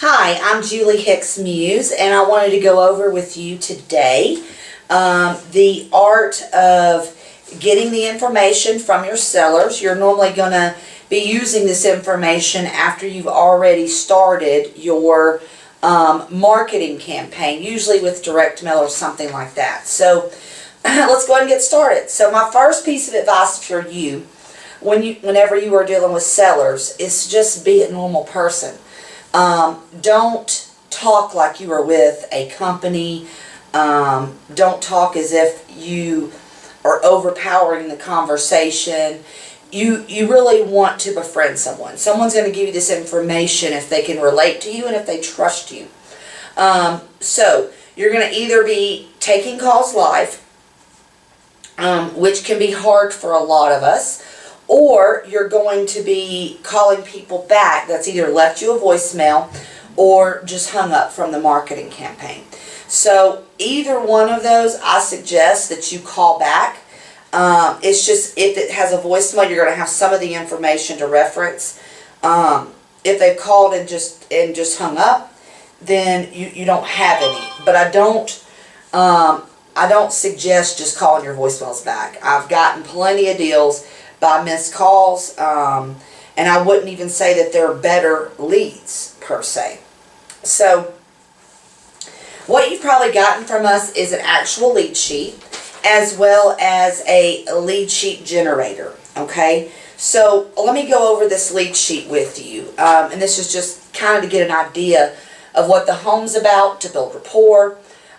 Hi, I'm Julie Hicks Muse, and I wanted to go over with you today the art of getting the information from your sellers. You're normally going to be using this information after you've already started your marketing campaign, usually with direct mail or something like that. So let's go ahead and get started. So my first piece of advice for you, whenever you are dealing with sellers, is just be a normal person. Don't talk like you are with a company. Don't talk as if you are overpowering the conversation. You really want to befriend someone. Someone's going to give you this information if they can relate to you and if they trust you. So you're going to either be taking calls live, which can be hard for a lot of us, or you're going to be calling people back that's either left you a voicemail or just hung up from the marketing campaign. So either one of those, I suggest that you call back. It's just if it has a voicemail, you're going to have some of the information to reference. If they've called and just hung up, then you don't have any. But I don't suggest just calling your voicemails back. I've gotten plenty of deals by missed calls, and I wouldn't even say that they're better leads per se. So what you've probably gotten from us is an actual lead sheet as well as a lead sheet generator. Okay, so let me go over this lead sheet with you, and this is just kind of to get an idea of what the home's about, to build rapport.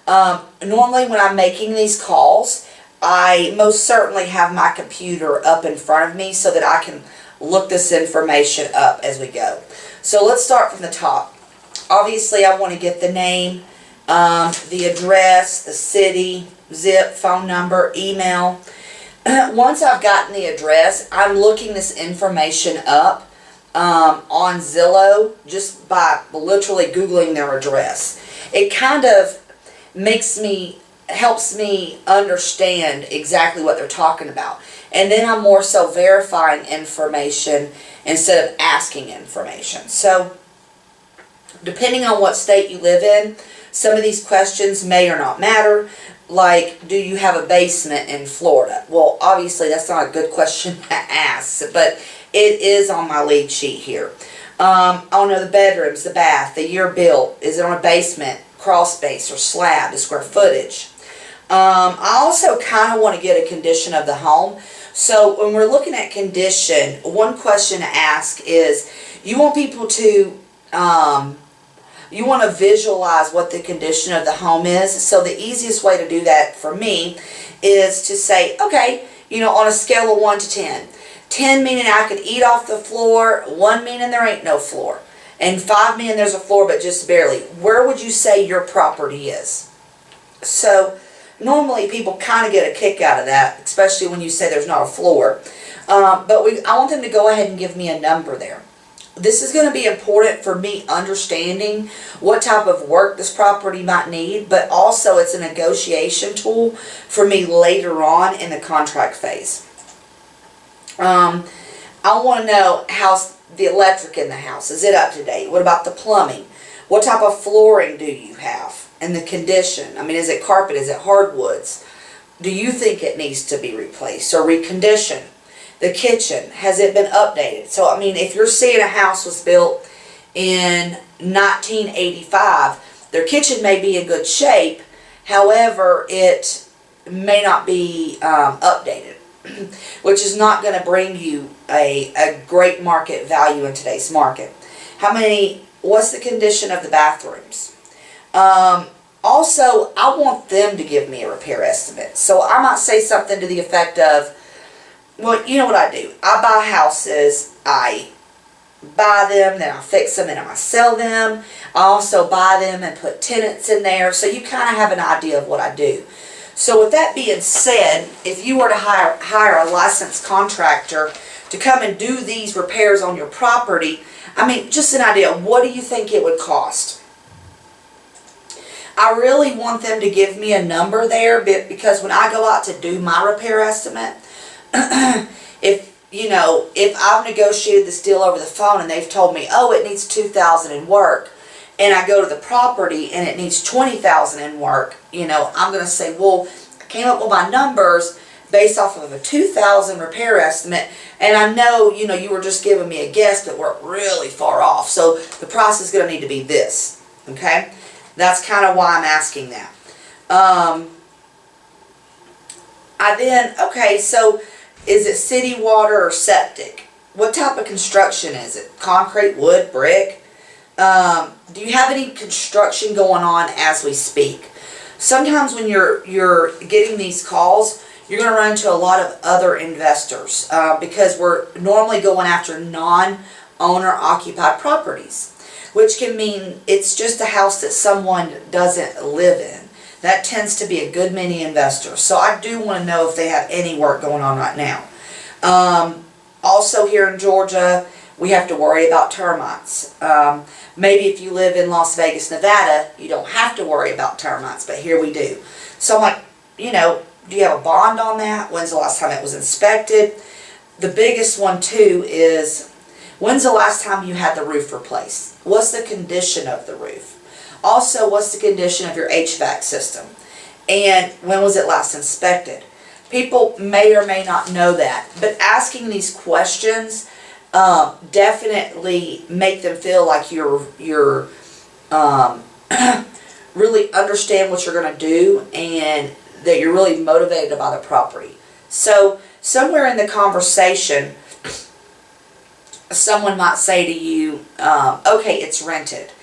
Normally when I'm making these calls, I most certainly have my computer up in front of me so that I can look this information up as we go. So let's start from the top. Obviously I want to get the name, the address, the city, zip, phone number, email. Once I've gotten the address, I'm looking this information up on Zillow just by literally Googling their address. It kind of helps me understand exactly what they're talking about. And then I'm more so verifying information instead of asking information. So depending on what state you live in, some of these questions may or not matter. Like, do you have a basement in Florida? Well, obviously that's not a good question to ask, but it is on my lead sheet here. I want to know the bedrooms, the bath, the year built. Is it on a basement, crawl space, or slab, the square footage? I also kind of want to get a condition of the home. So when we're looking at condition, one question to ask is, you want people to, you want to visualize what the condition of the home is. So the easiest way to do that for me is to say, okay, on a scale of 1 to 10. 10 meaning I could eat off the floor, 1 meaning there ain't no floor, and 5 meaning there's a floor but just barely. Where would you say your property is? So normally people kind of get a kick out of that, especially when you say there's not a floor. But I want them to go ahead and give me a number there. This is going to be important for me understanding what type of work this property might need, but also it's a negotiation tool for me later on in the contract phase. I want to know how's the electric in the house. Is it up to date? What about the plumbing? What type of flooring do you have? And the condition. I mean, is it carpet? Is it hardwoods? Do you think it needs to be replaced or reconditioned? The kitchen, has it been updated? So, I mean, if you're seeing a house was built in 1985, their kitchen may be in good shape. However, it may not be updated, which is not going to bring you a great market value in today's market. What's the condition of the bathrooms? Also, I want them to give me a repair estimate. So I might say something to the effect of, well, you know what I do? I buy houses, I buy them, then I fix them, and I sell them. I also buy them and put tenants in there, so you kind of have an idea of what I do. So with that being said, if you were to hire a licensed contractor to come and do these repairs on your property, I mean, just an idea, what do you think it would cost? I really want them to give me a number there, because when I go out to do my repair estimate, if I've negotiated this deal over the phone and they've told me, oh, it needs $2,000 in work, and I go to the property and it needs $20,000 in work, I'm going to say, well, I came up with my numbers based off of a $2,000 repair estimate, and I know, you were just giving me a guess, but we're really far off. So the price is going to need to be this, okay? That's kind of why I'm asking that. So is it city water or septic? What type of construction is it? Concrete, wood, brick? Do you have any construction going on as we speak? Sometimes when you're getting these calls, you're going to run into a lot of other investors because we're normally going after non-owner occupied properties, which can mean it's just a house that someone doesn't live in. That tends to be a good many investors. So I do want to know if they have any work going on right now. Also here in Georgia, we have to worry about termites. Maybe if you live in Las Vegas, Nevada, you don't have to worry about termites, but here we do. So I'm like, do you have a bond on that? When's the last time it was inspected? The biggest one too is, when's the last time you had the roof replaced? What's the condition of the roof? Also, what's the condition of your HVAC system? And when was it last inspected? People may or may not know that, but asking these questions definitely make them feel like you're really understand what you're going to do and that you're really motivated by the property. So somewhere in the conversation, someone might say to you, okay, it's rented.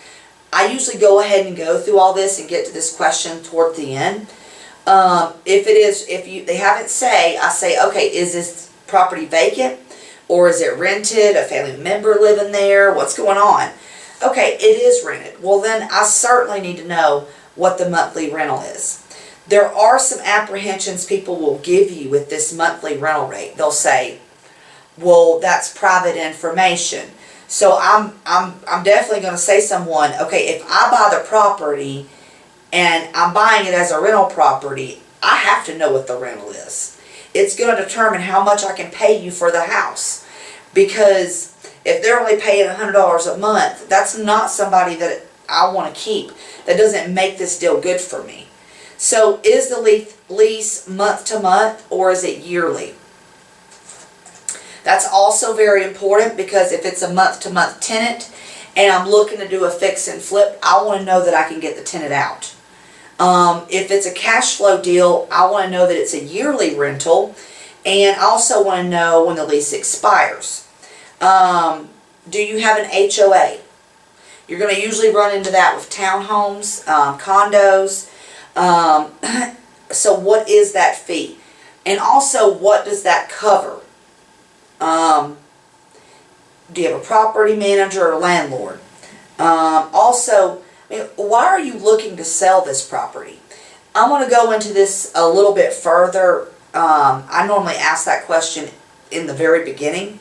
I usually go ahead and go through all this and get to this question toward the end. If they haven't I say, okay, is this property vacant? Or is it rented? A family member living there? What's going on? Okay, it is rented. Well, then I certainly need to know what the monthly rental is. There are some apprehensions people will give you with this monthly rental rate. They'll say, well, that's private information. So I'm definitely going to say someone, okay, if I buy the property and I'm buying it as a rental property, I have to know what the rental is. It's going to determine how much I can pay you for the house. Because if they're only paying $100 a month, that's not somebody that I want to keep. That doesn't make this deal good for me. So is the lease month to month or is it yearly? That's also very important because if it's a month to month tenant and I'm looking to do a fix and flip, I want to know that I can get the tenant out. If it's a cash flow deal, I want to know that it's a yearly rental, and I also want to know when the lease expires. Do you have an HOA? You're going to usually run into that with townhomes, condos. So what is that fee? And also, what does that cover? Do you have a property manager or landlord? Also, why are you looking to sell this property? I want to go into this a little bit further. I normally ask that question in the very beginning.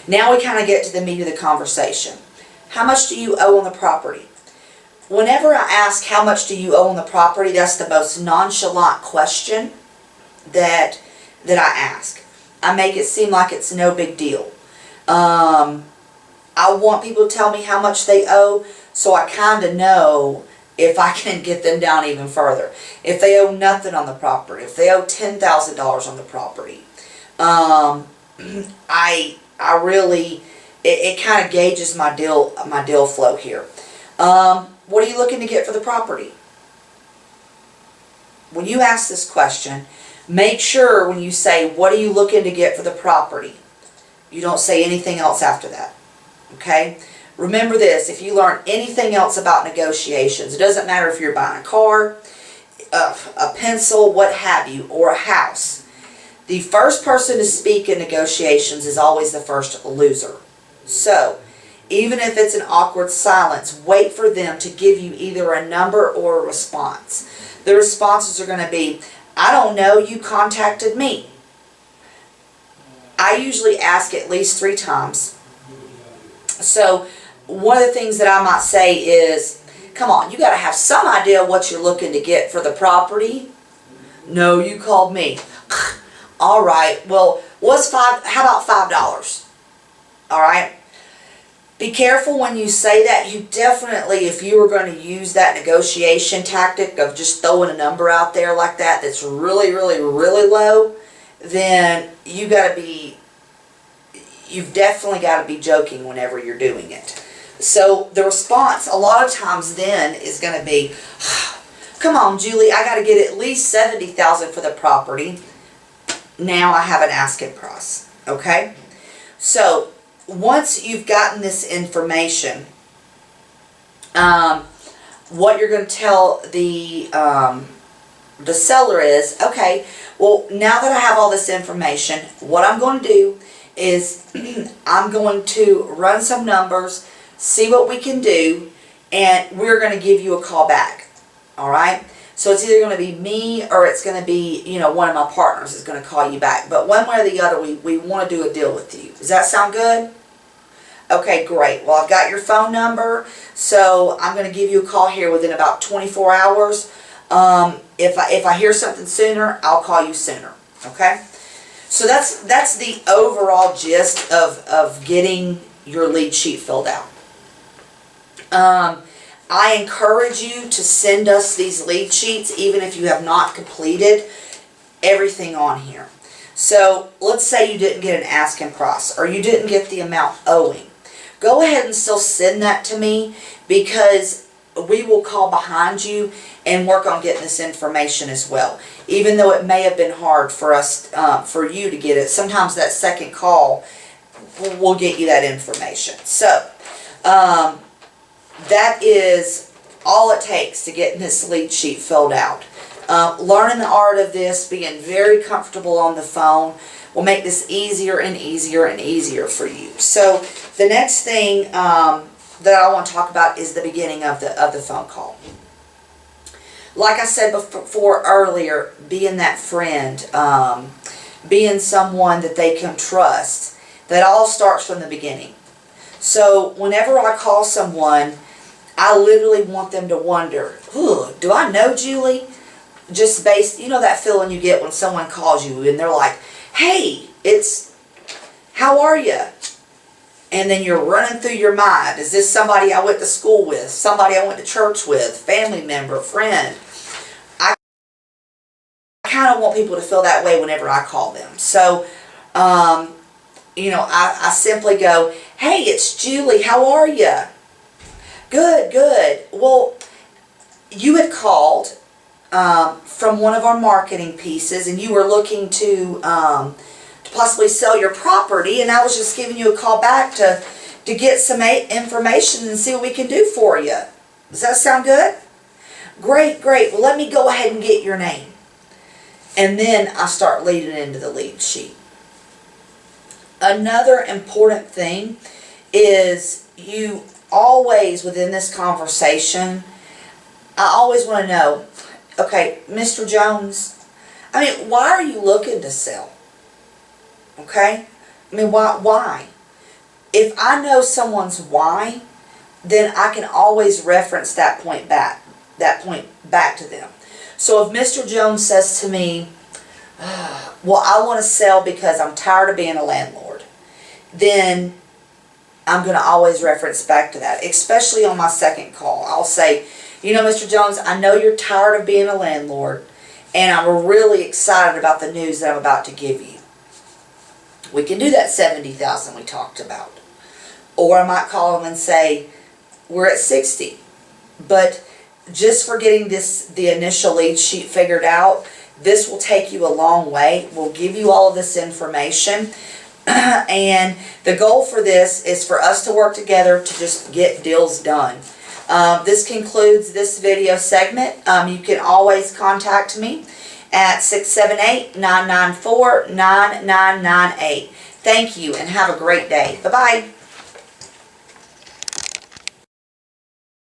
Now we kind of get to the meat of the conversation. How much do you owe on the property? Whenever I ask how much do you owe on the property, that's the most nonchalant question that I ask. I make it seem like it's no big deal. I want people to tell me how much they owe so I kind of know if I can get them down even further. If they owe nothing on the property, if they owe $10,000 on the property, I really, it kind of gauges my deal flow here. What are you looking to get for the property? When you ask this question, make sure when you say, what are you looking to get for the property? You don't say anything else after that. Okay? Remember this, if you learn anything else about negotiations, it doesn't matter if you're buying a car, a pencil, what have you, or a house. The first person to speak in negotiations is always the first loser. So, even if it's an awkward silence, wait for them to give you either a number or a response. The responses are going to be, I don't know, you contacted me. I usually ask at least 3 times. So, one of the things that I might say is, come on, you got to have some idea what you're looking to get for the property. No, you called me. All right, well, how about $5? All right. Be careful when you say that. You definitely, if you were going to use that negotiation tactic of just throwing a number out there like that that's really, really, really low, then you've definitely got to be joking whenever you're doing it. So the response a lot of times then is going to be, come on, Julie, I got to get at least $70,000 for the property. Now I have an asking price. Okay? So once you've gotten this information, what you're going to tell the seller is, okay, well, now that I have all this information, what I'm going to do is I'm going to run some numbers, see what we can do, and we're going to give you a call back. All right? So it's either going to be me or it's going to be, one of my partners is going to call you back. But one way or the other, we want to do a deal with you. Does that sound good? Okay, great. Well, I've got your phone number, so I'm going to give you a call here within about 24 hours. If I hear something sooner, I'll call you sooner. Okay? So that's the overall gist of getting your lead sheet filled out. I encourage you to send us these lead sheets, even if you have not completed everything on here. So let's say you didn't get an asking price or you didn't get the amount owing. Go ahead and still send that to me, because we will call behind you and work on getting this information as well. Even though it may have been hard for us, for you to get it, sometimes that second call will get you that information. So that is all it takes to get this lead sheet filled out. Learning the art of this, being very comfortable on the phone, will make this easier and easier and easier for you. So the next thing that I want to talk about is the beginning of the phone call. Like I said before earlier, being that friend, being someone that they can trust, that all starts from the beginning. So whenever I call someone, I literally want them to wonder, do I know Julie? Just based, that feeling you get when someone calls you and they're like, hey, how are you? And then you're running through your mind, is this somebody I went to school with, somebody I went to church with, family member, friend? I kind of want people to feel that way whenever I call them. So, I simply go, hey, it's Julie, how are you? Good, good. Well, you had called from one of our marketing pieces, and you were looking to possibly sell your property, and I was just giving you a call back to get some information and see what we can do for you. Does that sound good? Great, great. Well, let me go ahead and get your name. And then I start leading into the lead sheet. Another important thing is you always, within this conversation, I always want to know, okay, Mr. Jones, why are you looking to sell? Okay? Why? If I know someone's why, then I can always reference that point back to them. So if Mr. Jones says to me, well, I want to sell because I'm tired of being a landlord, then I'm going to always reference back to that, especially on my second call. I'll say, Mr. Jones, I know you're tired of being a landlord, and I'm really excited about the news that I'm about to give you. We can do that $70,000 we talked about. Or I might call them and say, we're at 60. But just for getting the initial lead sheet figured out, this will take you a long way. We'll give you all of this information. And the goal for this is for us to work together to just get deals done. This concludes this video segment. You can always contact me at 678-994-9998. Thank you and have a great day. Bye-bye.